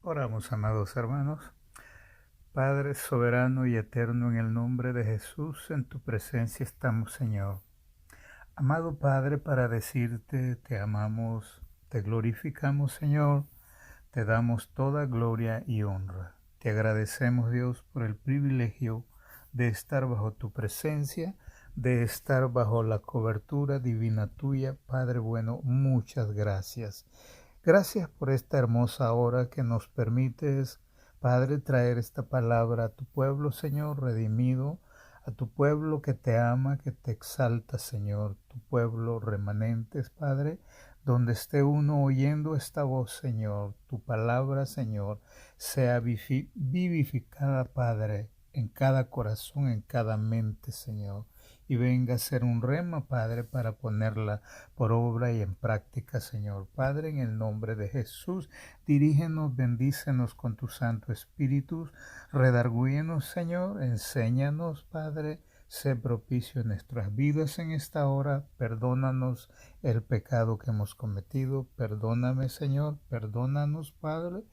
Oramos, amados hermanos. Padre soberano y eterno, en el nombre de Jesús, en tu presencia estamos, Señor. Amado Padre, para decirte, te amamos, te glorificamos, Señor, te damos toda gloria y honra. Te agradecemos, Dios, por el privilegio de estar bajo tu presencia, de estar bajo la cobertura divina tuya. Padre bueno, muchas gracias. Gracias por esta hermosa hora que nos permites, Padre, traer esta palabra a tu pueblo, Señor, redimido, a tu pueblo que te ama, que te exalta, Señor, tu pueblo remanentes, Padre, donde esté uno oyendo esta voz, Señor, tu palabra, Señor, sea vivificada, Padre, en cada corazón, en cada mente, Señor, y venga a ser un rema, Padre, para ponerla por obra y en práctica, Señor. Padre, en el nombre de Jesús, dirígenos, bendícenos con tu Santo Espíritu, redargúyenos, Señor, enséñanos, Padre, sé propicio en nuestras vidas en esta hora, perdónanos el pecado que hemos cometido, perdóname, Señor, perdónanos, Padre.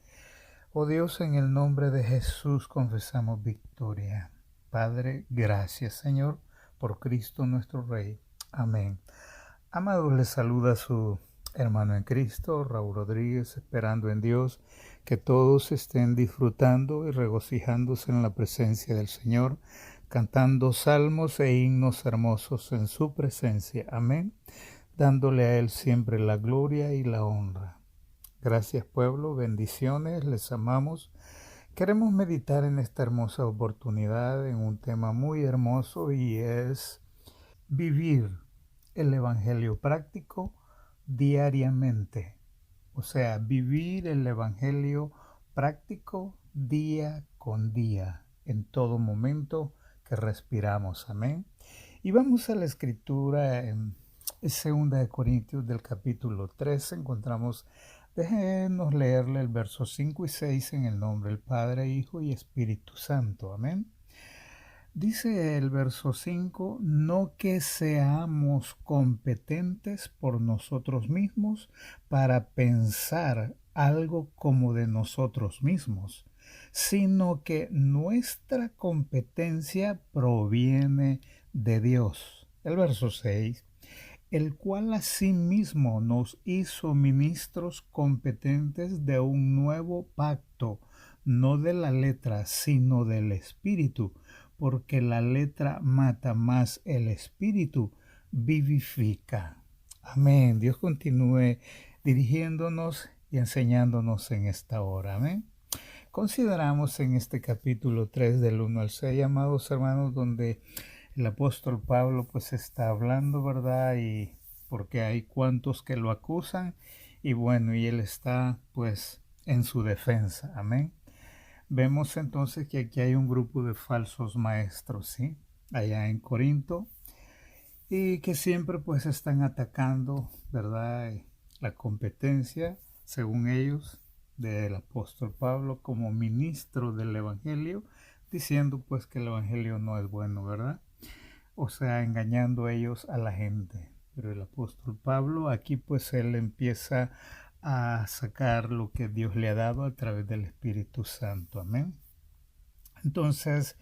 Oh Dios, en el nombre de Jesús confesamos victoria. Padre, gracias, Señor, por Cristo nuestro Rey. Amén. Amados, les saluda su hermano en Cristo, Raúl Rodríguez, esperando en Dios que todos estén disfrutando y regocijándose en la presencia del Señor, cantando salmos e himnos hermosos en su presencia. Amén. Dándole a Él siempre la gloria y la honra. Gracias, pueblo, bendiciones, les amamos. Queremos meditar en esta hermosa oportunidad en un tema muy hermoso, y es vivir el Evangelio práctico diariamente. O sea, vivir el Evangelio práctico día con día, en todo momento que respiramos. Amén. Y vamos a la escritura en 2 Corintios del capítulo 3. Encontramos, déjenos leerle el verso 5 y 6 en el nombre del Padre, Hijo y Espíritu Santo. Amén. Dice el verso 5, no que seamos competentes por nosotros mismos para pensar algo como de nosotros mismos, sino que nuestra competencia proviene de Dios. El verso 6, el cual asimismo nos hizo ministros competentes de un nuevo pacto, no de la letra, sino del Espíritu, porque la letra mata, más el Espíritu vivifica. Amén. Dios continúe dirigiéndonos y enseñándonos en esta hora. Amén. Consideramos en este capítulo 3 del 1 al 6, amados hermanos, donde el apóstol Pablo pues está hablando, ¿verdad? Y porque hay cuantos que lo acusan, y bueno, y él está pues en su defensa. Amén. Vemos entonces que aquí hay un grupo de falsos maestros, ¿sí? Allá en Corinto, y que siempre pues están atacando, ¿verdad? La competencia, según ellos, del apóstol Pablo como ministro del Evangelio, diciendo pues que el Evangelio no es bueno, ¿verdad? O sea, engañando a ellos a la gente. Pero el apóstol Pablo aquí pues él empieza a sacar lo que Dios le ha dado a través del Espíritu Santo. Amén. Entonces,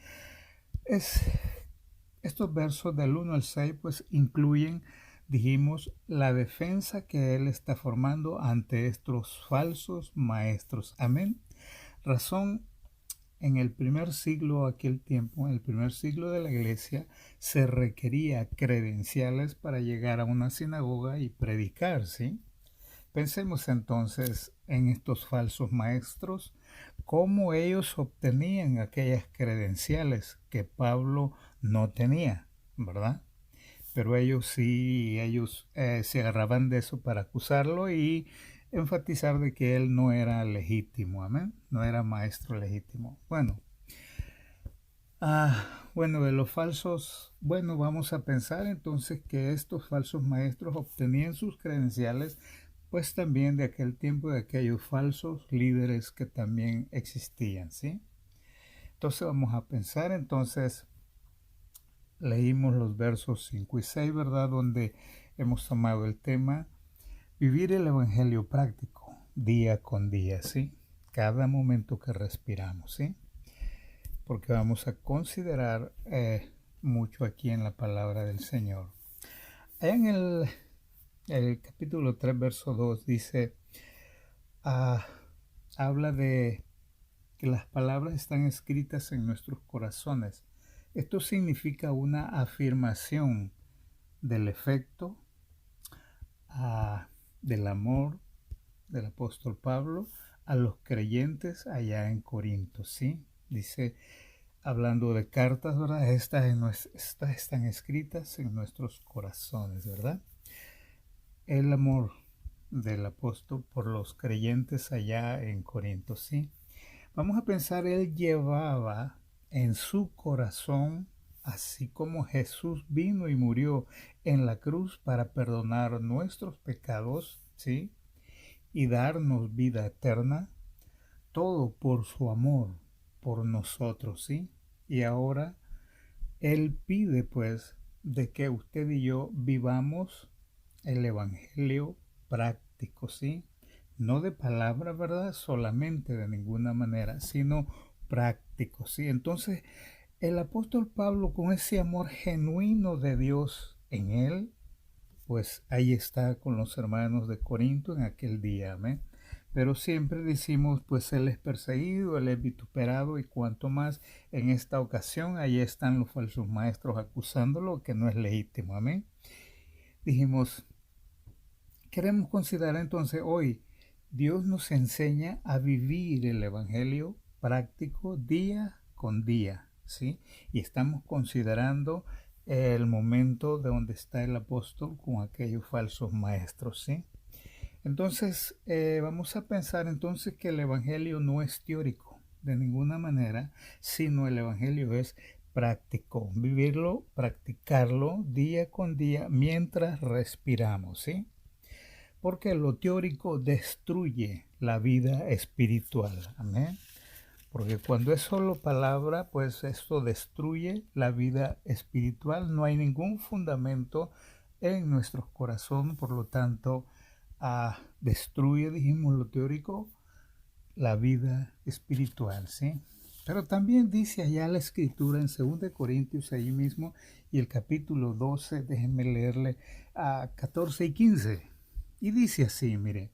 estos versos del 1 al 6 pues incluyen, dijimos, la defensa que él está formando ante estos falsos maestros. Amén. Razón, en el primer siglo, aquel tiempo, en el primer siglo de la iglesia, se requería credenciales para llegar a una sinagoga y predicar, ¿sí? Pensemos entonces en estos falsos maestros, cómo ellos obtenían aquellas credenciales que Pablo no tenía, ¿verdad? Pero ellos sí, ellos se agarraban de eso para acusarlo y enfatizar de que él no era legítimo, amén, no era maestro legítimo. Bueno, de los falsos, bueno, vamos a pensar entonces que estos falsos maestros obtenían sus credenciales pues también de aquel tiempo, de aquellos falsos líderes que también existían, ¿sí? Entonces vamos a pensar, entonces leímos los versos 5 y 6, ¿verdad? Donde hemos tomado el tema, vivir el Evangelio práctico, día con día, ¿sí? cada momento que respiramos, ¿sí? Porque vamos a considerar mucho aquí en la palabra del Señor. En el capítulo 3, verso 2 dice, habla de que las palabras están escritas en nuestros corazones. Esto significa una afirmación del efecto del amor del apóstol Pablo a los creyentes allá en Corinto, ¿sí? Dice, hablando de cartas, ¿verdad? Estas están escritas en nuestros corazones, ¿verdad? El amor del apóstol por los creyentes allá en Corinto, ¿sí? Vamos a pensar, él llevaba en su corazón, así como Jesús vino y murió en la cruz para perdonar nuestros pecados, ¿sí? Y darnos vida eterna, todo por su amor por nosotros, ¿sí? Y ahora él pide pues de que usted y yo vivamos el evangelio práctico, ¿sí? No de palabra, ¿verdad? Solamente de ninguna manera, sino práctico, ¿sí? Entonces, el apóstol Pablo, con ese amor genuino de Dios en él, pues ahí está con los hermanos de Corinto en aquel día, amén. Pero siempre decimos, pues él es perseguido, él es vituperado, y cuanto más en esta ocasión, ahí están los falsos maestros acusándolo, que no es legítimo, amén. Dijimos, queremos considerar entonces hoy, Dios nos enseña a vivir el evangelio práctico día con día, ¿sí? Y estamos considerando el momento de donde está el apóstol con aquellos falsos maestros, ¿sí? Entonces, vamos a pensar entonces que el evangelio no es teórico de ninguna manera, sino el evangelio es práctico, vivirlo, practicarlo día con día mientras respiramos, ¿sí? Porque lo teórico destruye la vida espiritual, amén. Porque cuando es solo palabra, pues esto destruye la vida espiritual, no hay ningún fundamento en nuestros corazones, por lo tanto, destruye, dijimos, lo teórico, la vida espiritual, ¿sí? Pero también dice allá la escritura en 2 Corintios, ahí mismo, y el capítulo 12, déjenme leerle a 14 y 15. Y dice así, mire,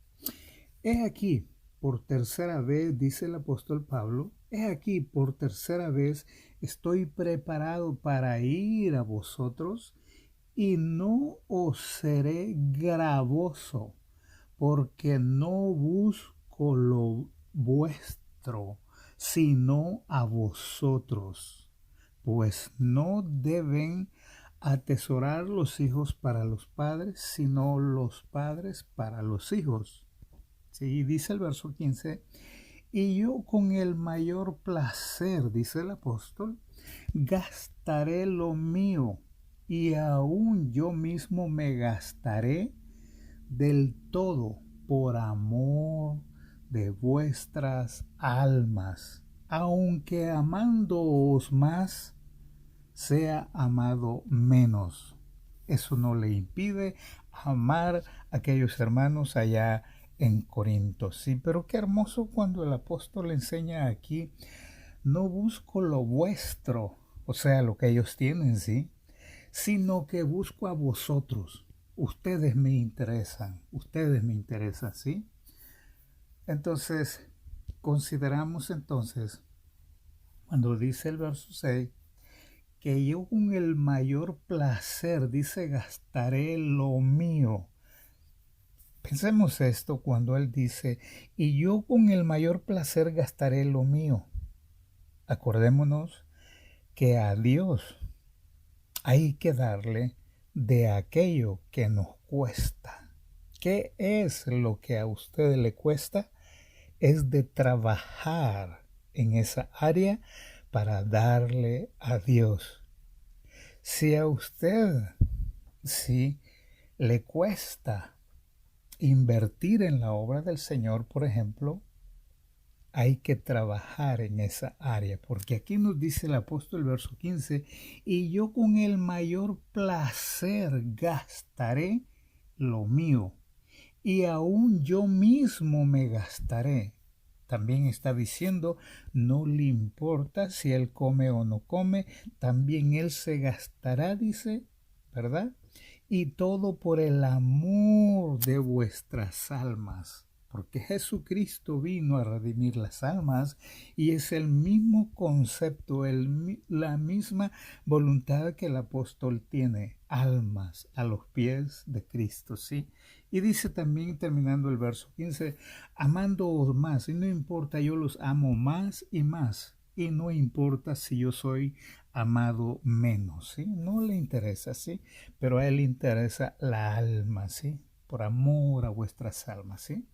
he aquí, por tercera vez, dice el apóstol Pablo, he aquí, por tercera vez, estoy preparado para ir a vosotros y no os seré gravoso, porque no busco lo vuestro, sino a vosotros, pues no deben atesorar los hijos para los padres, sino los padres para los hijos. Sí, dice el verso 15, y yo con el mayor placer, dice el apóstol, gastaré lo mío, y aún yo mismo me gastaré del todo por amor de vuestras almas, aunque amándoos más, sea amado menos. Eso no le impide amar a aquellos hermanos allá en Corinto. Sí, pero qué hermoso cuando el apóstol enseña aquí, no busco lo vuestro, o sea, lo que ellos tienen, sí, sino que busco a vosotros. Ustedes me interesan, ¿sí? Entonces, consideramos entonces, cuando dice el verso 6, que yo con el mayor placer, dice, gastaré lo mío. Pensemos esto cuando él dice, y yo con el mayor placer gastaré lo mío. Acordémonos que a Dios hay que darle de aquello que nos cuesta. ¿Qué es lo que a usted le cuesta? Es de trabajar en esa área para darle a Dios. Si a usted sí le cuesta invertir en la obra del Señor, por ejemplo, hay que trabajar en esa área, porque aquí nos dice el apóstol, verso 15, y yo con el mayor placer gastaré lo mío, y aún yo mismo me gastaré. También está diciendo, no le importa si él come o no come, también él se gastará, dice, ¿verdad? Y todo por el amor de vuestras almas, porque Jesucristo vino a redimir las almas y es el mismo concepto, la misma voluntad que el apóstol tiene, almas a los pies de Cristo, ¿sí? Y dice también, terminando el verso 15, amándoos más, y no importa, yo los amo más, y no importa si yo soy amado menos, ¿sí? No le interesa, ¿sí? Pero a él le interesa la alma, ¿sí? Por amor a vuestras almas, ¿sí?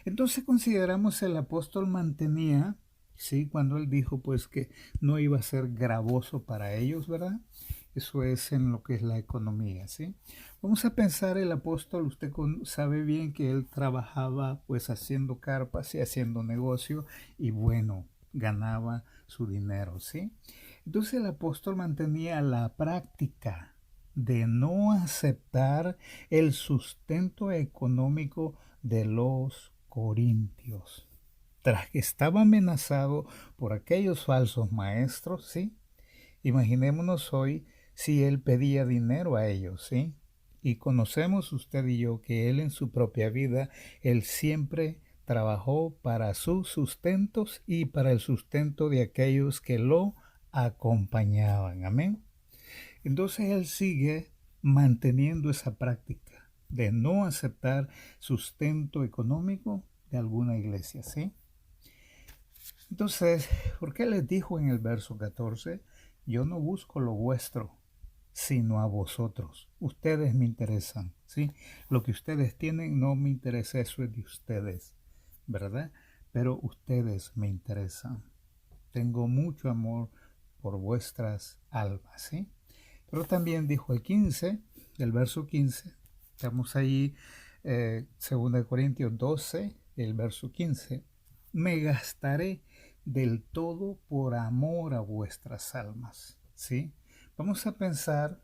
Entonces consideramos el apóstol mantenía, ¿sí? Cuando él dijo pues que no iba a ser gravoso para ellos, ¿verdad? Eso es en lo que es la economía, ¿sí? Vamos a pensar el apóstol, usted sabe bien que él trabajaba pues haciendo carpas y haciendo negocio y bueno, ganaba su dinero, ¿sí? Entonces el apóstol mantenía la práctica de no aceptar el sustento económico de los corintios. Tras que estaba amenazado por aquellos falsos maestros, ¿sí? Imaginémonos hoy si él pedía dinero a ellos, ¿sí? Y conocemos usted y yo que él en su propia vida, él siempre trabajó para sus sustentos y para el sustento de aquellos que lo acompañaban. Amén. Entonces él sigue manteniendo esa práctica de no aceptar sustento económico de alguna iglesia, ¿sí? Entonces, ¿por qué les dijo en el verso 14? Yo no busco lo vuestro, sino a vosotros. Ustedes me interesan, ¿sí? Lo que ustedes tienen no me interesa, eso es de ustedes, ¿verdad? Pero ustedes me interesan. Tengo mucho amor por vuestras almas, ¿sí? Pero también dijo el 15, el verso 15, estamos ahí, 2 Corintios 12, el verso 15, me gastaré del todo por amor a vuestras almas, ¿sí? Vamos a pensar,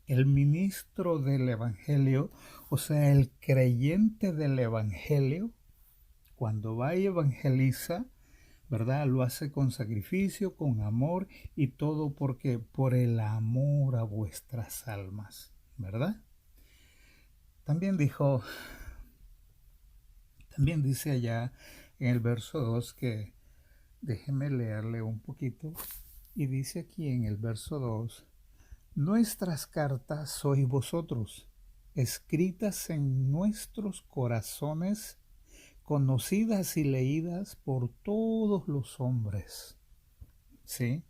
el ministro del Evangelio, o sea, el creyente del Evangelio, cuando va y evangeliza, ¿verdad? Lo hace con sacrificio, con amor y todo porque por el amor a vuestras almas, ¿verdad? También dice allá en el verso 2 que, déjeme leerle un poquito, y dice aquí en el verso 2, nuestras cartas sois vosotros, escritas en nuestros corazones, conocidas y leídas por todos los hombres. ¿Sí?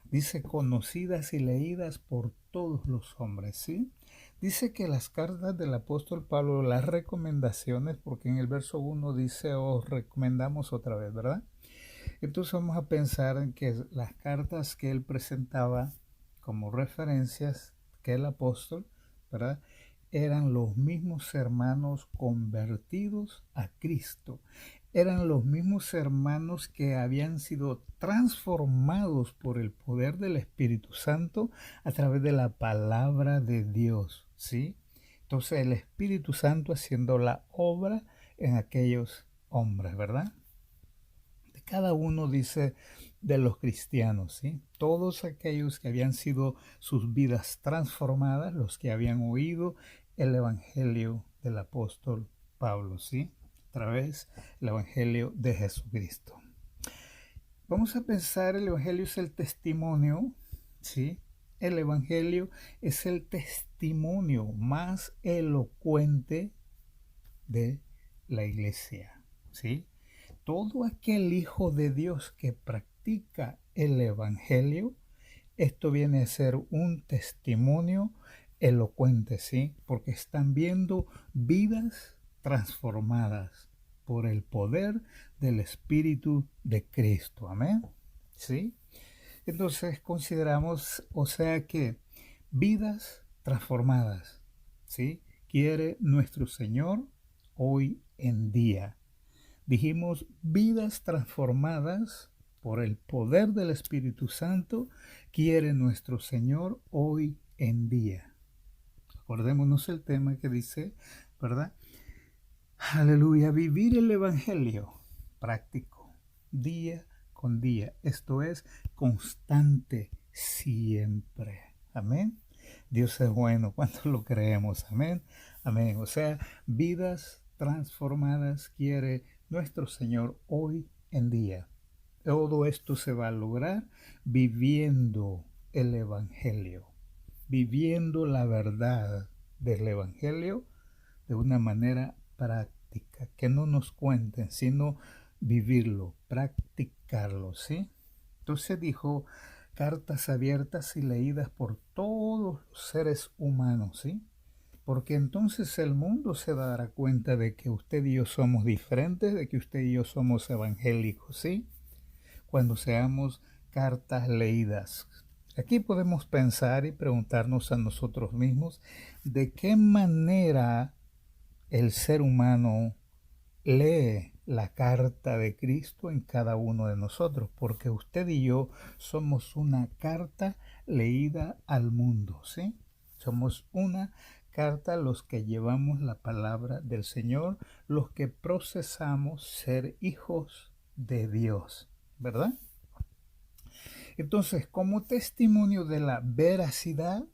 Dice conocidas y leídas por todos los hombres, ¿sí? Dice que las cartas del apóstol Pablo, las recomendaciones, porque en el verso 1 dice, os recomendamos otra vez, ¿verdad? Entonces vamos a pensar en que las cartas que él presentaba como referencias que el apóstol, ¿verdad? Eran los mismos hermanos convertidos a Cristo. Eran los mismos hermanos que habían sido transformados por el poder del Espíritu Santo a través de la palabra de Dios, ¿sí? Entonces el Espíritu Santo haciendo la obra en aquellos hombres, ¿verdad? De cada uno dice de los cristianos, ¿sí? Todos aquellos que habían sido sus vidas transformadas, los que habían oído el Evangelio del apóstol Pablo, ¿sí? A través del Evangelio de Jesucristo. Vamos a pensar, el Evangelio es el testimonio, ¿sí? El Evangelio es el testimonio más elocuente de la iglesia, ¿sí? Todo aquel hijo de Dios que practica el Evangelio, esto viene a ser un testimonio elocuente, ¿sí? Porque están viendo vidas transformadas por el poder del Espíritu de Cristo. Amén. ¿Sí? Entonces consideramos, o sea que vidas transformadas, ¿sí? Quiere nuestro Señor hoy en día. Dijimos vidas transformadas por el poder del Espíritu Santo quiere nuestro Señor hoy en día. Acordémonos el tema que dice, ¿verdad? Aleluya, vivir el Evangelio práctico, día con día. Esto es constante siempre. Amén. Dios es bueno cuando lo creemos. Amén. Amén. O sea, vidas transformadas quiere nuestro Señor hoy en día. Todo esto se va a lograr viviendo el Evangelio, viviendo la verdad del Evangelio de una manera práctica, que no nos cuenten, sino vivirlo, practicarlo, ¿sí? Entonces dijo, cartas abiertas y leídas por todos los seres humanos, ¿sí? Porque entonces el mundo se dará cuenta de que usted y yo somos diferentes, de que usted y yo somos evangélicos, ¿sí? Cuando seamos cartas leídas. Aquí podemos pensar y preguntarnos a nosotros mismos de qué manera el ser humano lee la carta de Cristo en cada uno de nosotros, porque usted y yo somos una carta leída al mundo, ¿sí? Somos una carta los que llevamos la palabra del Señor, los que procesamos ser hijos de Dios, ¿verdad? Entonces, como testimonio de la veracidad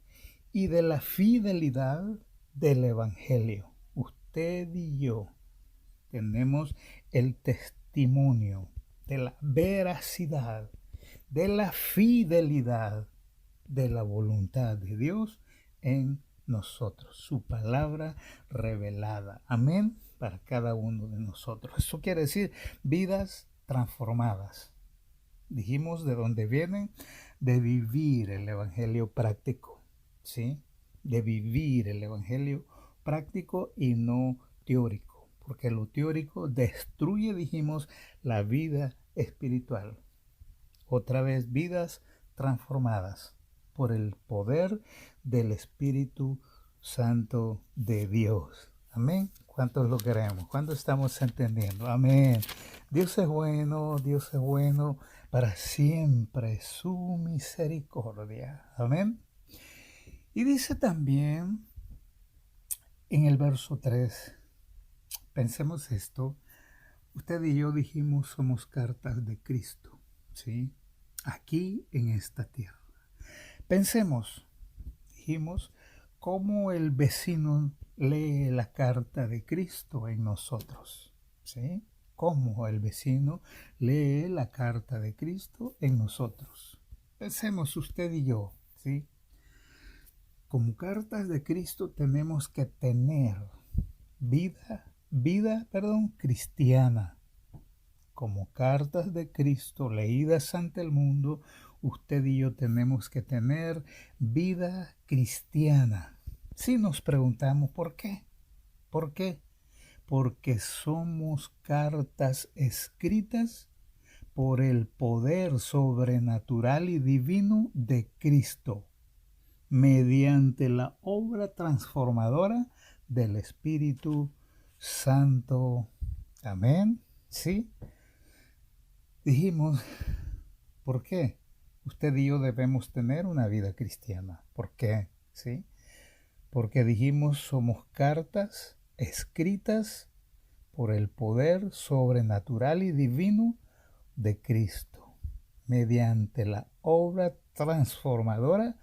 y de la fidelidad del Evangelio, usted y yo tenemos el testimonio de la veracidad, de la fidelidad de la voluntad de Dios en nosotros, su palabra revelada. Amén, para cada uno de nosotros. Eso quiere decir vidas transformadas. Dijimos de dónde vienen, de vivir el evangelio práctico, ¿sí? De vivir el evangelio práctico y no teórico, porque lo teórico destruye, dijimos, la vida espiritual. Otra vez, vidas transformadas por el poder del Espíritu Santo de Dios. Amén. ¿Cuántos lo queremos? ¿Cuántos estamos entendiendo? Amén. Dios es bueno, para siempre su misericordia. Amén. Y dice también en el verso 3, pensemos esto, usted y yo dijimos somos cartas de Cristo, ¿sí? Aquí en esta tierra. Pensemos, dijimos, cómo el vecino lee la carta de Cristo en nosotros, ¿sí? Cómo el vecino lee la carta de Cristo en nosotros. Pensemos usted y yo, ¿sí? Como cartas de Cristo tenemos que tener vida cristiana. Como cartas de Cristo leídas ante el mundo, usted y yo tenemos que tener vida cristiana. Si nos preguntamos por qué, ¿por qué? Porque somos cartas escritas por el poder sobrenatural y divino de Cristo, mediante la obra transformadora del Espíritu Santo. Amén. ¿Sí? Dijimos, ¿por qué? Usted y yo debemos tener una vida cristiana. ¿Por qué? ¿Sí? Porque dijimos, somos cartas escritas por el poder sobrenatural y divino de Cristo, mediante la obra transformadora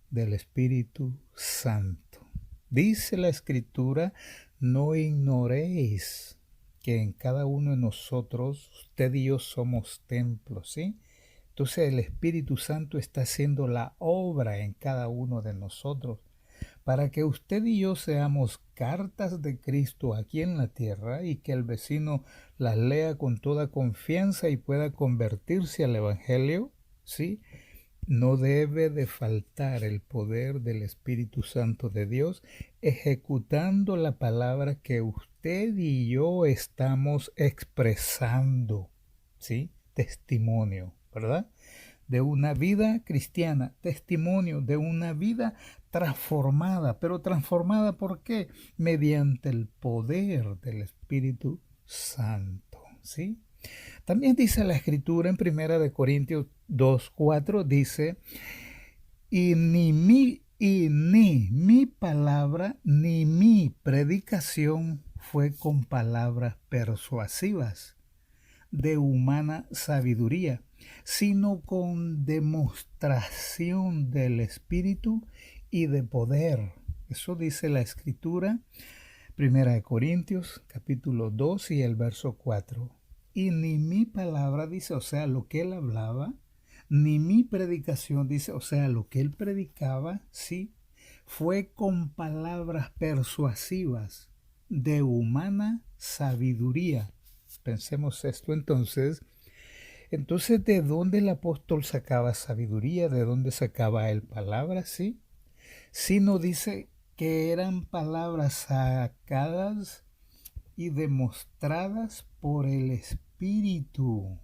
del Espíritu Santo. Dice la Escritura, no ignoréis que en cada uno de nosotros, usted y yo somos templos, ¿sí? Entonces el Espíritu Santo está haciendo la obra en cada uno de nosotros para que usted y yo seamos cartas de Cristo aquí en la tierra y que el vecino las lea con toda confianza y pueda convertirse al Evangelio, ¿sí? No debe de faltar el poder del Espíritu Santo de Dios ejecutando la palabra que usted y yo estamos expresando, ¿sí? Testimonio, ¿verdad? De una vida cristiana, testimonio de una vida transformada, pero transformada ¿por qué? Mediante el poder del Espíritu Santo, ¿sí? También dice la Escritura en 1 Corintios 2:4, dice, ni mi palabra ni mi predicación fue con palabras persuasivas, de humana sabiduría, sino con demostración del Espíritu y de poder. Eso dice la Escritura, Primera de Corintios, capítulo 2 y el verso 4. Y ni mi palabra, dice, o sea, lo que él hablaba, ni mi predicación, dice, o sea, lo que él predicaba, sí, fue con palabras persuasivas de humana sabiduría. Pensemos esto entonces. Entonces, ¿de dónde el apóstol sacaba sabiduría? ¿De dónde sacaba él palabras? Sí. Sino dice que eran palabras sacadas y demostradas por el Espíritu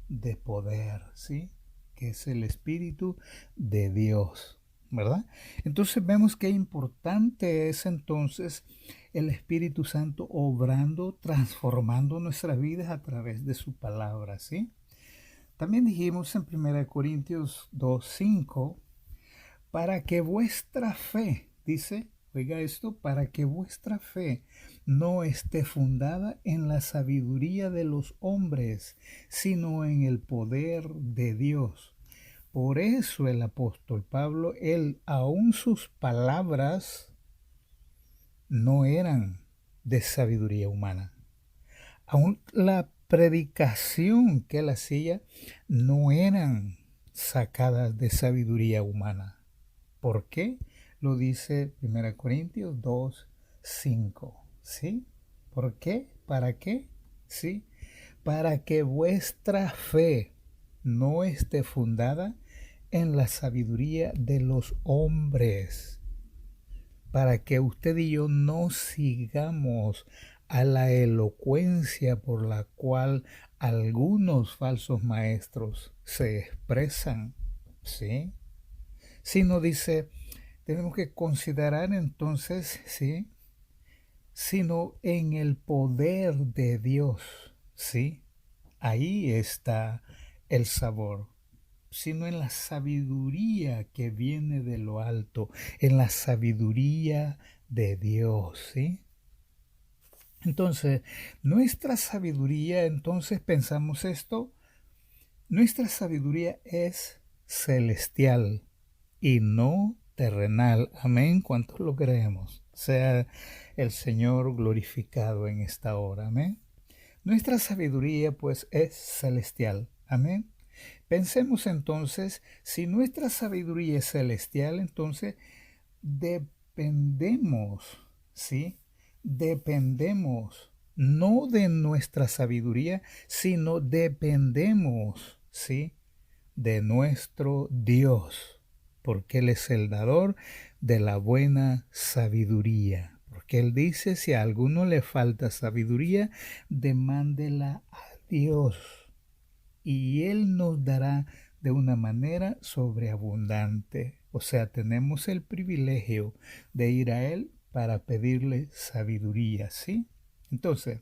de poder, ¿sí? Que es el Espíritu de Dios, ¿verdad? Entonces vemos qué importante es entonces el Espíritu Santo obrando, transformando nuestras vidas a través de su palabra, ¿sí? También dijimos en 1 Corintios 2:5, para que vuestra fe, dice, oiga esto, para que vuestra fe no esté fundada en la sabiduría de los hombres, sino en el poder de Dios. Por eso el apóstol Pablo, él, aún sus palabras no eran de sabiduría humana. Aún la predicación que él hacía no eran sacadas de sabiduría humana. ¿Por qué? Lo dice 1 Corintios 2:5. ¿Sí? ¿Por qué? ¿Para qué? ¿Sí? Para que vuestra fe no esté fundada en la sabiduría de los hombres, para que usted y yo no sigamos a la elocuencia por la cual algunos falsos maestros se expresan, ¿sí? Sino dice, tenemos que considerar entonces, ¿sí? Sino en el poder de Dios, ¿sí? Ahí está el sabor, sino en la sabiduría que viene de lo alto, en la sabiduría de Dios, ¿sí? Entonces, nuestra sabiduría, entonces pensamos esto, nuestra sabiduría es celestial y no terrenal. Amén. ¿Cuántos lo creemos? Sea el Señor glorificado en esta hora. Amén. Nuestra sabiduría pues es celestial. Amén. Pensemos entonces, si nuestra sabiduría es celestial, entonces dependemos, ¿sí? Dependemos no de nuestra sabiduría, sino dependemos, ¿sí? De nuestro Dios, porque Él es el dador de la buena sabiduría. Porque Él dice, si a alguno le falta sabiduría, demándela a Dios, y Él nos dará de una manera sobreabundante. O sea, tenemos el privilegio de ir a Él para pedirle sabiduría, ¿sí? Entonces,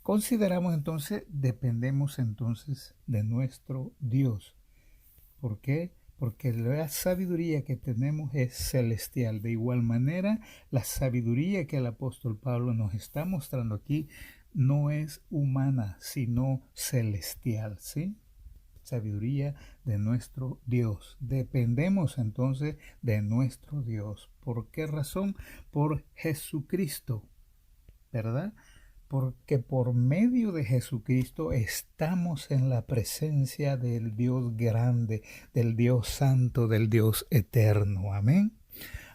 consideramos entonces, dependemos entonces de nuestro Dios. ¿Por qué? Porque la sabiduría que tenemos es celestial. De igual manera, la sabiduría que el apóstol Pablo nos está mostrando aquí no es humana, sino celestial, ¿sí? Sabiduría de nuestro Dios. Dependemos entonces de nuestro Dios. ¿Por qué razón? Por Jesucristo, ¿verdad? Porque por medio de Jesucristo estamos en la presencia del Dios grande, del Dios santo, del Dios eterno. Amén.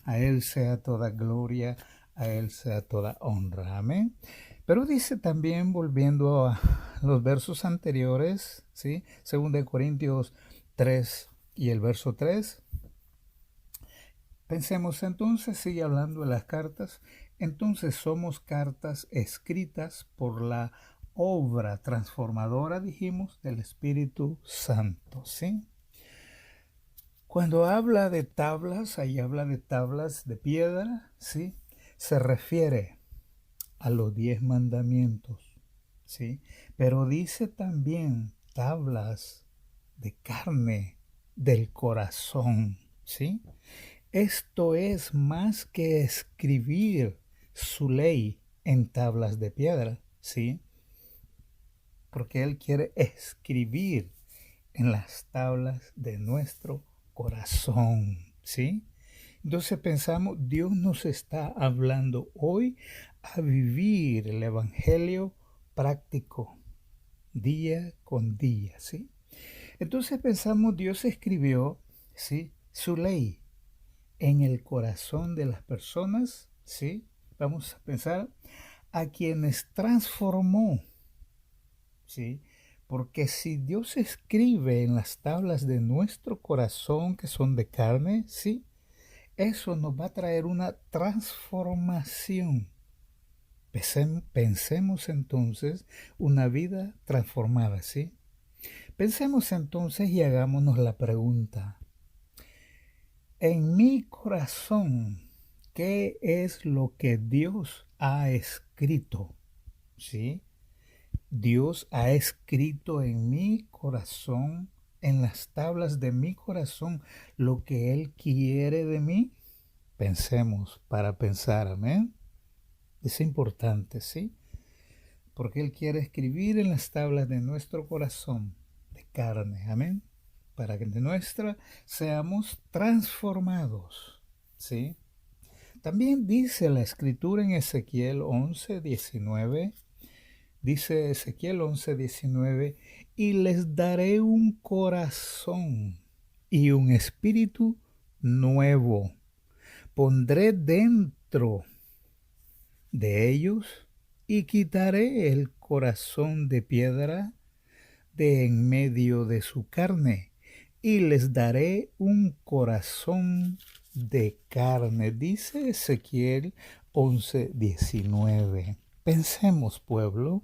A Él sea toda gloria, a Él sea toda honra. Amén. Pero dice también, volviendo a los versos anteriores, ¿sí? 2 Corintios 3 y el verso 3. Pensemos entonces, sigue hablando de las cartas, entonces somos cartas escritas por la obra transformadora, dijimos, del Espíritu Santo, ¿sí? Cuando habla de tablas, ahí habla de tablas de piedra, ¿sí? Se refiere a los 10 mandamientos, ¿sí? Pero dice también tablas de carne del corazón, ¿sí? Esto es más que escribir su ley en tablas de piedra, ¿sí? porque Él quiere escribir en las tablas de nuestro corazón, ¿sí? Entonces pensamos, Dios nos está hablando hoy a vivir el Evangelio práctico, día con día, ¿sí? Entonces pensamos, Dios escribió, ¿sí?, su ley en el corazón de las personas, ¿sí? Vamos a pensar a quienes transformó, ¿sí? Porque si Dios escribe en las tablas de nuestro corazón que son de carne, ¿sí?, eso nos va a traer una transformación. Pensemos entonces una vida transformada, ¿sí? Pensemos entonces y hagámonos la pregunta. En mi corazón, ¿qué es lo que Dios ha escrito? ¿Sí? Dios ha escrito en mi corazón, en las tablas de mi corazón, lo que Él quiere de mí. Pensemos para pensar, amén. Es importante, ¿sí? Porque Él quiere escribir en las tablas de nuestro corazón, de carne, amén. Para que de nuestra seamos transformados, ¿sí? También dice la Escritura en Ezequiel 11:19. Dice Ezequiel 11:19, y les daré un corazón y un espíritu nuevo. Pondré dentro de ellos y quitaré el corazón de piedra de en medio de su carne y les daré un corazón de carne. Dice Ezequiel 11:19. Pensemos, pueblo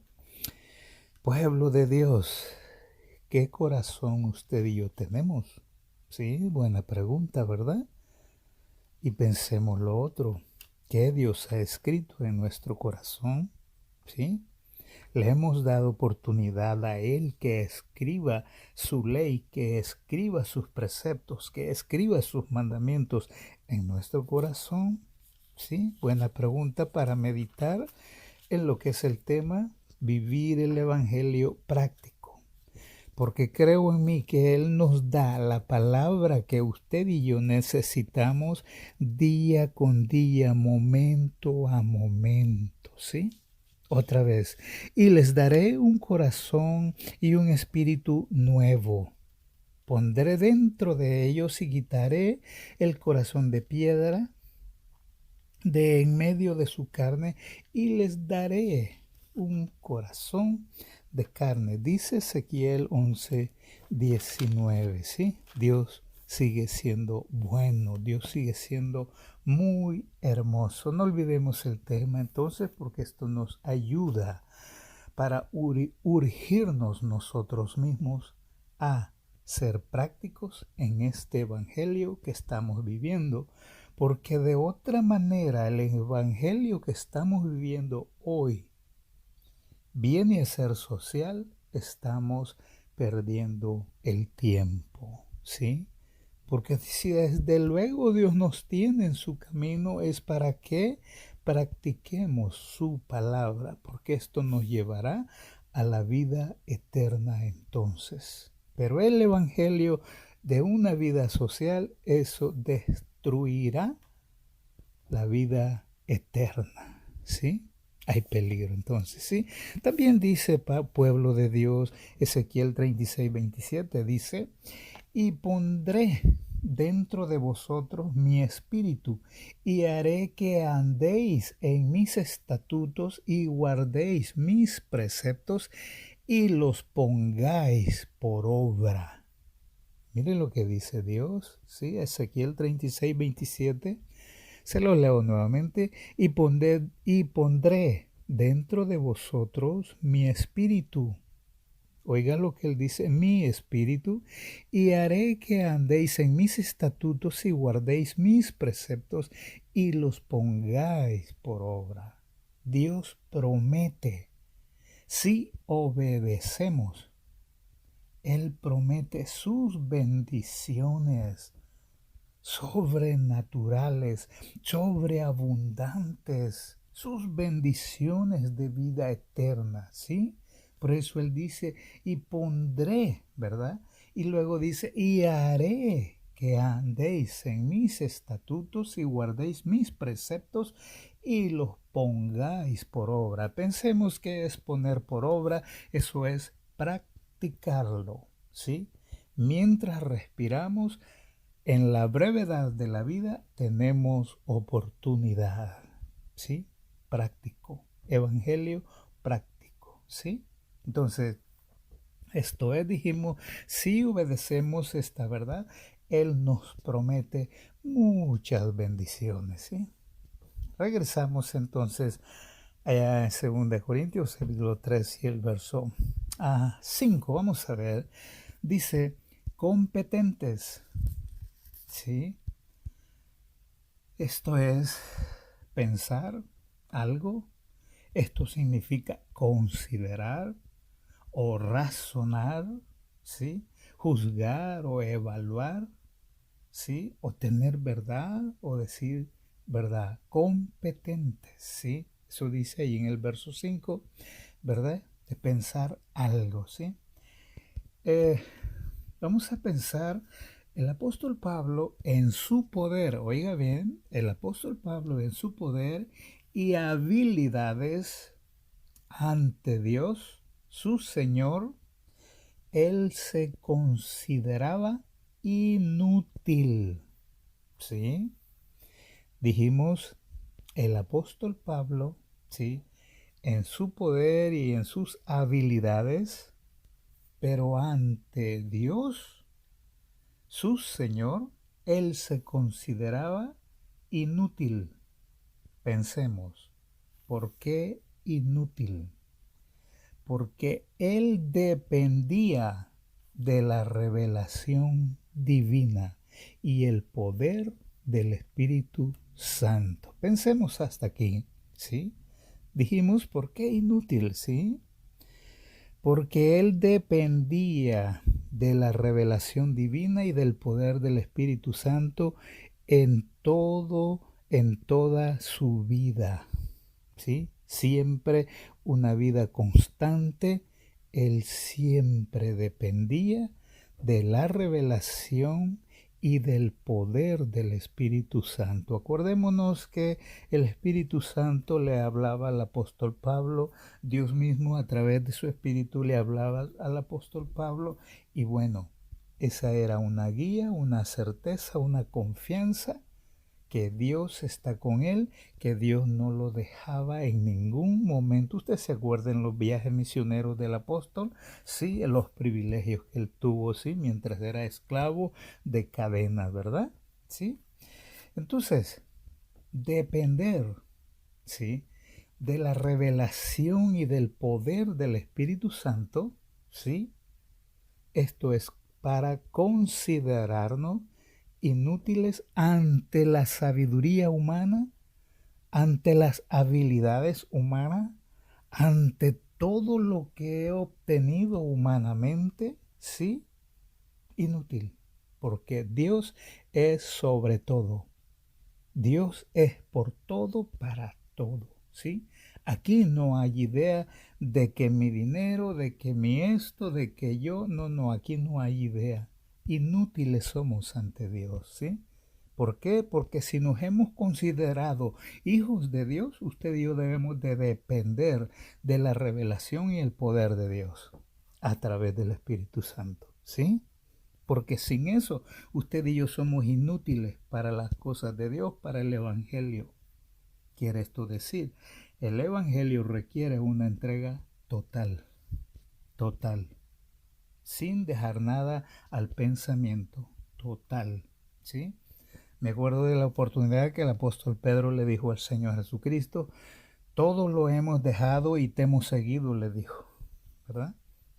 de Dios, ¿qué corazón usted y yo tenemos? Sí, buena pregunta, ¿verdad? Y pensemos lo otro, ¿qué Dios ha escrito en nuestro corazón? ¿Sí? Le hemos dado oportunidad a Él que escriba su ley, que escriba sus preceptos, que escriba sus mandamientos en nuestro corazón. ¿Sí? Buena pregunta para meditar en lo que es el tema, vivir el Evangelio práctico. Porque creo en mí que Él nos da la palabra que usted y yo necesitamos día con día, momento a momento, ¿sí? Otra vez, y les daré un corazón y un espíritu nuevo. Pondré dentro de ellos y quitaré el corazón de piedra de en medio de su carne y les daré un corazón de carne. Dice Ezequiel 11:19, ¿sí? Dios sigue siendo bueno, Dios sigue siendo muy hermoso. No olvidemos el tema entonces porque esto nos ayuda para urgirnos nosotros mismos a ser prácticos en este evangelio que estamos viviendo, porque de otra manera el evangelio que estamos viviendo hoy viene a ser social, estamos perdiendo el tiempo, ¿sí? Porque si desde luego Dios nos tiene en su camino es para que practiquemos su palabra, porque esto nos llevará a la vida eterna entonces. Pero el evangelio de una vida social, eso destruirá la vida eterna, ¿sí? Hay peligro entonces, ¿sí? También dice pueblo de Dios, Ezequiel 36:27, dice, y pondré dentro de vosotros mi espíritu, y haré que andéis en mis estatutos y guardéis mis preceptos y los pongáis por obra. Miren lo que dice Dios, ¿sí? Ezequiel 36:27. Se lo leo nuevamente, y pondré dentro de vosotros mi espíritu. Oiga lo que él dice, mi espíritu, y haré que andéis en mis estatutos y guardéis mis preceptos y los pongáis por obra. Dios promete, si obedecemos, Él promete sus bendiciones sobrenaturales, sobreabundantes, sus bendiciones de vida eterna, ¿sí? Por eso él dice, y pondré, ¿verdad? Y luego dice, y haré que andéis en mis estatutos y guardéis mis preceptos y los pongáis por obra. Pensemos que es poner por obra, eso es practicarlo, ¿sí? Mientras respiramos, en la brevedad de la vida tenemos oportunidad, ¿sí? Práctico, evangelio práctico, ¿sí? Entonces, esto es, dijimos, si obedecemos esta verdad, Él nos promete muchas bendiciones, ¿sí? Regresamos entonces allá en 2 Corintios, capítulo 3 y el verso 5. Vamos a ver, dice, competentes, ¿sí? Esto es pensar algo. Esto significa considerar o razonar, ¿sí? Juzgar o evaluar, ¿sí? O tener verdad o decir verdad. Competentes, ¿sí? Eso dice ahí en el verso 5, ¿verdad? De pensar algo, ¿sí? Vamos a pensar el apóstol Pablo en su poder, oiga bien, el apóstol Pablo en su poder y habilidades ante Dios, su Señor, él se consideraba inútil, ¿sí? Dijimos, el apóstol Pablo, ¿sí? En su poder y en sus habilidades, pero ante Dios, su Señor, él se consideraba inútil. Pensemos, ¿por qué inútil? Porque él dependía de la revelación divina y el poder del Espíritu Santo. Pensemos hasta aquí, ¿sí? Dijimos, ¿por qué inútil? ¿Sí? Porque él dependía de la revelación divina y del poder del Espíritu Santo en toda su vida, ¿sí? Siempre una vida constante, él siempre dependía de la revelación y del poder del Espíritu Santo. Acordémonos que el Espíritu Santo le hablaba al apóstol Pablo, Dios mismo a través de su Espíritu le hablaba al apóstol Pablo, y bueno, esa era una guía, una certeza, una confianza que Dios está con él, que Dios no lo dejaba en ningún momento. Usted se acuerda en los viajes misioneros del apóstol, sí, en los privilegios que él tuvo, sí, mientras era esclavo de cadenas, ¿verdad? Sí. Entonces, depender, sí, de la revelación y del poder del Espíritu Santo, sí, esto es para considerarnos inútiles ante la sabiduría humana, ante las habilidades humanas, ante todo lo que he obtenido humanamente, sí, inútil, porque Dios es sobre todo. Dios es por todo, para todo, ¿sí? Aquí no hay idea de que mi dinero, de que mi esto, de que yo, no, aquí no hay idea. Inútiles somos ante Dios, ¿sí? ¿Por qué? Porque si nos hemos considerado hijos de Dios, usted y yo debemos de depender de la revelación y el poder de Dios a través del Espíritu Santo, ¿sí? Porque sin eso, usted y yo somos inútiles para las cosas de Dios, para el Evangelio. Quiere esto decir, el Evangelio requiere una entrega total, total, sin dejar nada al pensamiento, total, ¿sí? Me acuerdo de la oportunidad que el apóstol Pedro le dijo al Señor Jesucristo, todo lo hemos dejado y te hemos seguido, le dijo, ¿verdad?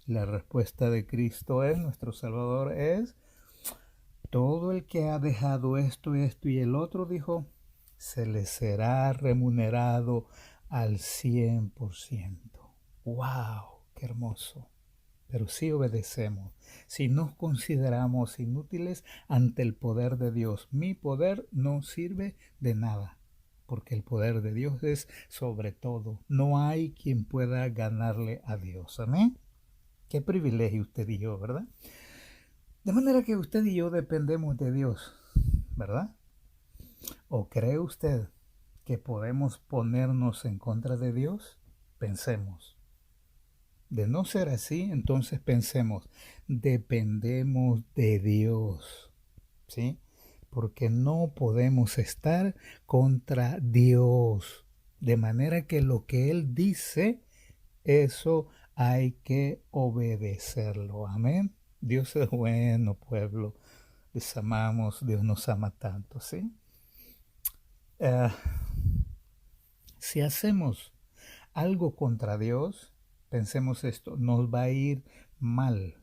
La respuesta de Cristo es, nuestro Salvador es, todo el que ha dejado esto y el otro, dijo, se le será remunerado al 100%. ¡Wow! ¡Qué hermoso! Pero si obedecemos, si nos consideramos inútiles ante el poder de Dios, mi poder no sirve de nada, porque el poder de Dios es sobre todo. No hay quien pueda ganarle a Dios. Amén. Qué privilegio usted y yo, ¿verdad? De manera que usted y yo dependemos de Dios, ¿verdad? ¿O cree usted que podemos ponernos en contra de Dios? Pensemos. De no ser así, entonces pensemos, dependemos de Dios, ¿sí? Porque no podemos estar contra Dios. De manera que lo que Él dice, eso hay que obedecerlo. Amén. Dios es bueno, pueblo. Les amamos, Dios nos ama tanto, ¿sí? Eh, si hacemos algo contra Dios, pensemos esto, nos va a ir mal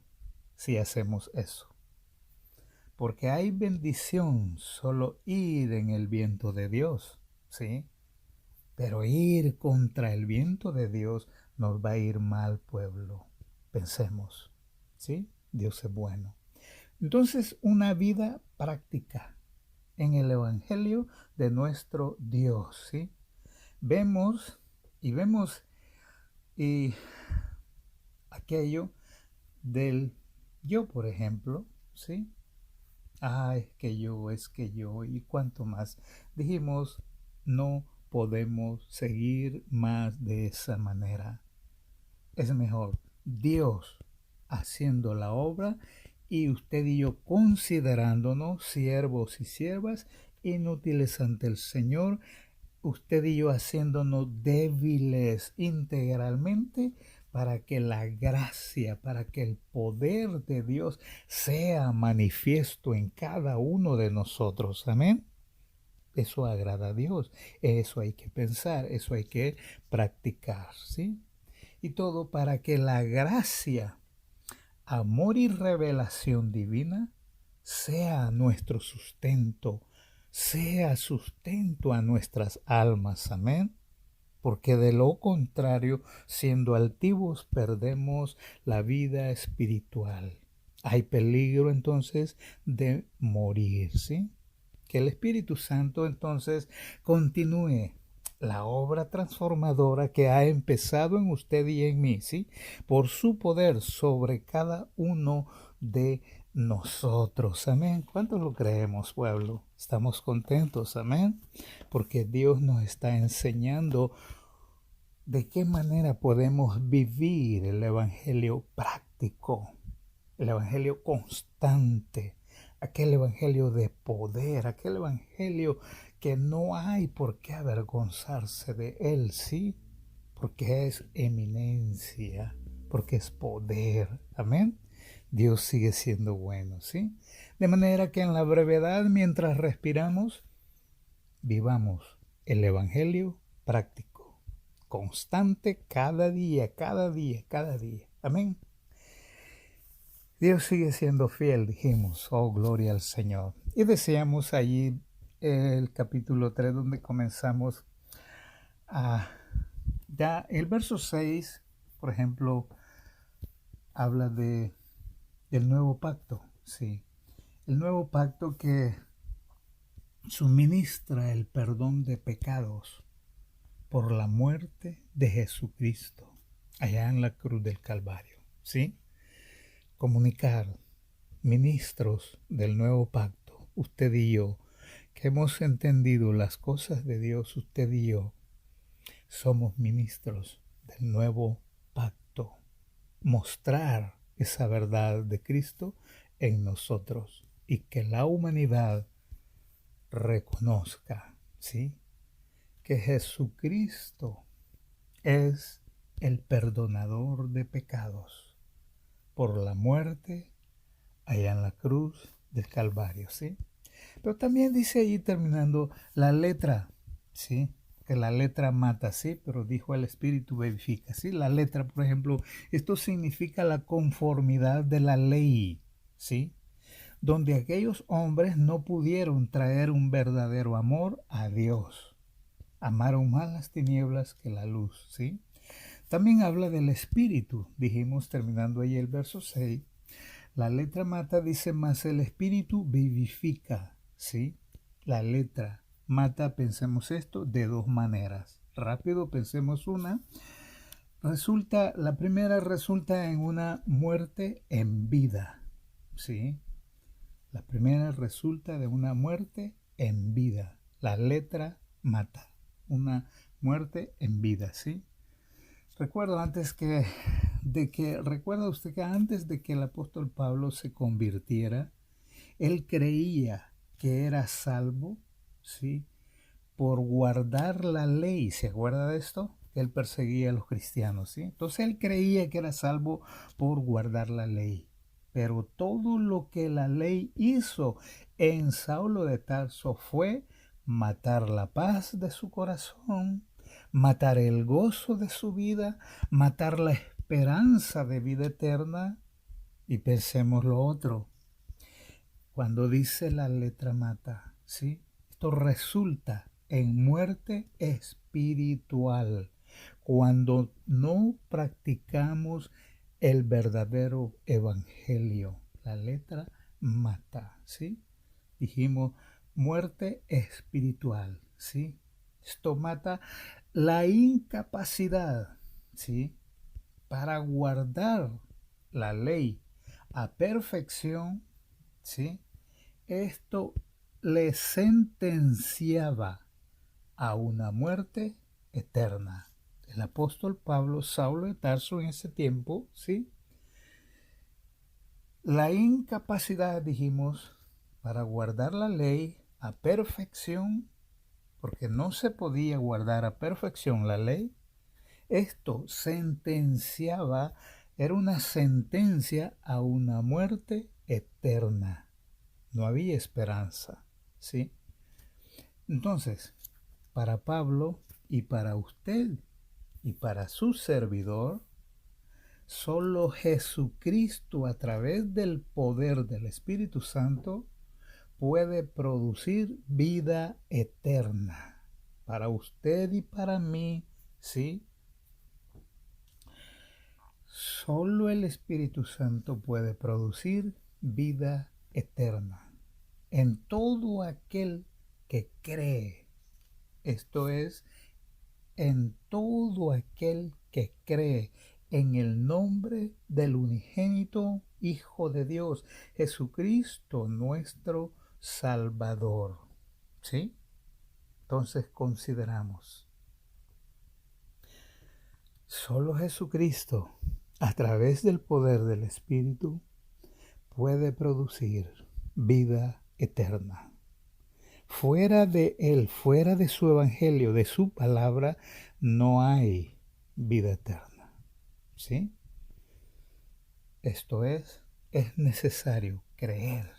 si hacemos eso. Porque hay bendición solo ir en el viento de Dios, ¿sí? Pero ir contra el viento de Dios nos va a ir mal, pueblo. Pensemos, ¿sí? Dios es bueno. Entonces, una vida práctica en el Evangelio de nuestro Dios, ¿sí? Vemos y aquello del yo, por ejemplo, ¿sí? Es que yo, y cuánto más. Dijimos, no podemos seguir más de esa manera. Es mejor Dios haciendo la obra y usted y yo considerándonos siervos y siervas inútiles ante el Señor, usted y yo haciéndonos débiles integralmente para que la gracia, para que el poder de Dios sea manifiesto en cada uno de nosotros. Amén. Eso agrada a Dios. Eso hay que pensar, eso hay que practicar, ¿sí? Y todo para que la gracia, amor y revelación divina sea nuestro sustento, sea sustento a nuestras almas. Amén. Porque de lo contrario, siendo altivos, perdemos la vida espiritual. Hay peligro entonces de morir, ¿sí? Que el Espíritu Santo entonces continúe la obra transformadora que ha empezado en usted y en mí, ¿sí? Por su poder sobre cada uno de nosotros. Amén. ¿Cuántos lo creemos, pueblo? Estamos contentos, amén. Porque Dios nos está enseñando de qué manera podemos vivir el Evangelio práctico, el Evangelio constante, aquel Evangelio de poder, aquel Evangelio que no hay por qué avergonzarse de él, ¿sí? Porque es eminencia, porque es poder, amén. Dios sigue siendo bueno, ¿sí? De manera que en la brevedad, mientras respiramos, vivamos el Evangelio práctico, constante, cada día, cada día, cada día. Amén. Dios sigue siendo fiel, dijimos, oh gloria al Señor. Y deseamos allí el capítulo 3 donde comenzamos a... Ya el verso 6, por ejemplo, habla del nuevo pacto, sí. El nuevo pacto que suministra el perdón de pecados por la muerte de Jesucristo allá en la cruz del Calvario, ¿sí? Comunicar, ministros del nuevo pacto, usted y yo, que hemos entendido las cosas de Dios, usted y yo, somos ministros del nuevo pacto. Mostrar esa verdad de Cristo en nosotros y que la humanidad reconozca, ¿sí? Que Jesucristo es el perdonador de pecados por la muerte allá en la cruz del Calvario, ¿sí? Pero también dice ahí terminando la letra, ¿sí? Que la letra mata, sí, pero dijo el Espíritu vivifica, ¿sí? La letra, por ejemplo, esto significa la conformidad de la ley, ¿sí? Donde aquellos hombres no pudieron traer un verdadero amor a Dios. Amaron más las tinieblas que la luz, ¿sí? También habla del Espíritu, dijimos terminando ahí el verso 6. La letra mata, dice, más el Espíritu vivifica, ¿sí? La letra mata, pensemos esto, de dos maneras. Rápido, pensemos una. La primera resulta en una muerte en vida, ¿sí? La primera resulta de una muerte en vida. La letra mata. Una muerte en vida, ¿sí? Recuerda usted que antes de que el apóstol Pablo se convirtiera, él creía que era salvo, ¿sí? Por guardar la ley. ¿Se acuerda de esto? Él perseguía a los cristianos, ¿sí? Entonces él creía que era salvo por guardar la ley. Pero todo lo que la ley hizo en Saulo de Tarso fue matar la paz de su corazón, matar el gozo de su vida, matar la esperanza de vida eterna. Y pensemos lo otro. Cuando dice la letra mata, ¿sí? Esto resulta en muerte espiritual. Cuando no practicamos el verdadero evangelio, la letra mata, ¿sí? Dijimos muerte espiritual, ¿sí? Esto mata la incapacidad, ¿sí? Para guardar la ley a perfección, ¿sí? Esto le sentenciaba a una muerte eterna. El apóstol Pablo, Saulo de Tarso en ese tiempo, ¿sí? La incapacidad, dijimos, para guardar la ley a perfección, porque no se podía guardar a perfección la ley, esto sentenciaba, era una sentencia a una muerte eterna. No había esperanza, ¿sí? Entonces, para Pablo y para usted y para su servidor, solo Jesucristo a través del poder del Espíritu Santo puede producir vida eterna. Para usted y para mí, ¿sí? Solo el Espíritu Santo puede producir vida eterna en todo aquel que cree. Esto es, en todo aquel que cree en el nombre del unigénito Hijo de Dios, Jesucristo nuestro Salvador. ¿Sí? Entonces consideramos, solo Jesucristo, a través del poder del Espíritu, puede producir vida eterna. Fuera de Él, fuera de su evangelio, de su palabra, no hay vida eterna. ¿Sí? Esto es necesario creer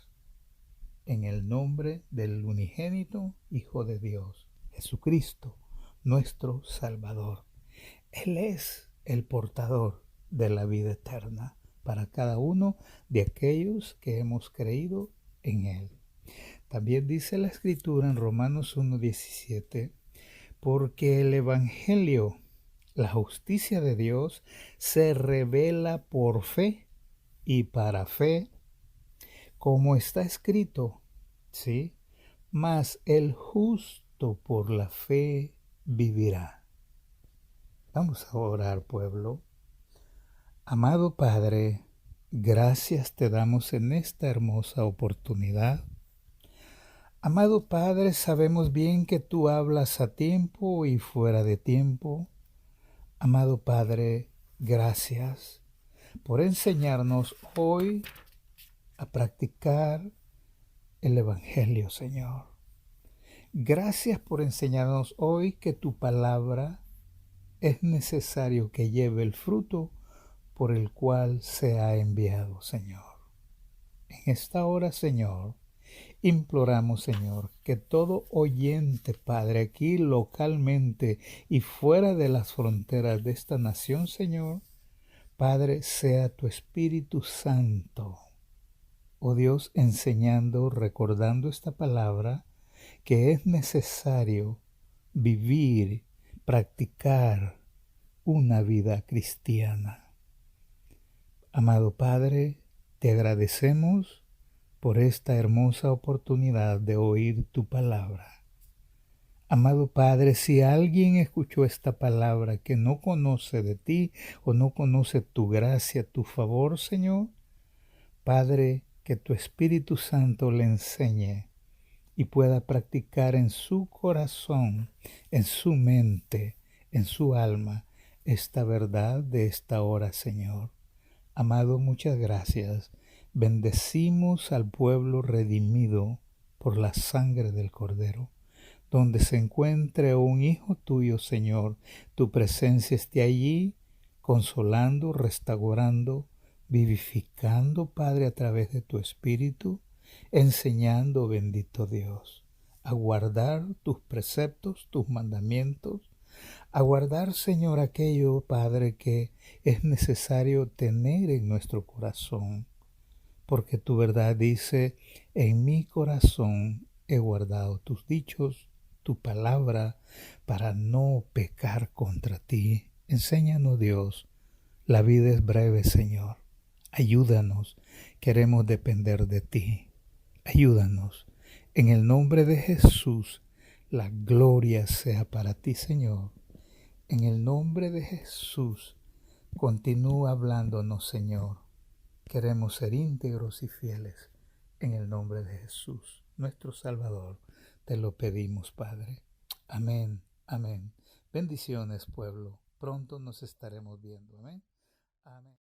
en el nombre del unigénito Hijo de Dios, Jesucristo, nuestro Salvador. Él es el portador de la vida eterna para cada uno de aquellos que hemos creído en Él. También dice la Escritura en Romanos 1:17, porque el Evangelio, la justicia de Dios, se revela por fe y para fe, como está escrito, ¿sí? Mas el justo por la fe vivirá. Vamos a orar, pueblo. Amado Padre, gracias te damos en esta hermosa oportunidad. Amado Padre, sabemos bien que tú hablas a tiempo y fuera de tiempo. Amado Padre, gracias por enseñarnos hoy a practicar el Evangelio, Señor. Gracias por enseñarnos hoy que tu palabra es necesario que lleve el fruto por el cual se ha enviado, Señor. En esta hora, Señor, imploramos, Señor, que todo oyente, Padre, aquí localmente y fuera de las fronteras de esta nación, Señor, Padre, sea tu Espíritu Santo, oh Dios, enseñando, recordando esta palabra, que es necesario vivir, practicar una vida cristiana. Amado Padre, te agradecemos por esta hermosa oportunidad de oír tu palabra. Amado Padre, si alguien escuchó esta palabra que no conoce de ti o no conoce tu gracia, tu favor, Señor, Padre, que tu Espíritu Santo le enseñe y pueda practicar en su corazón, en su mente, en su alma, esta verdad de esta hora, Señor. Amado, muchas gracias. Bendecimos al pueblo redimido por la sangre del Cordero. Donde se encuentre un hijo tuyo, Señor, tu presencia esté allí, consolando, restaurando, vivificando, Padre, a través de tu Espíritu, enseñando, bendito Dios, a guardar tus preceptos, tus mandamientos, a guardar, Señor, aquello, Padre, que es necesario tener en nuestro corazón, porque tu verdad dice, en mi corazón he guardado tus dichos, tu palabra, para no pecar contra ti. Enséñanos, Dios, la vida es breve, Señor. Ayúdanos, queremos depender de ti. Ayúdanos. En el nombre de Jesús, la gloria sea para ti, Señor. En el nombre de Jesús, continúa hablándonos, Señor. Queremos ser íntegros y fieles. En el nombre de Jesús, nuestro Salvador, te lo pedimos, Padre. Amén, amén. Bendiciones, pueblo. Pronto nos estaremos viendo. Amén. Amén.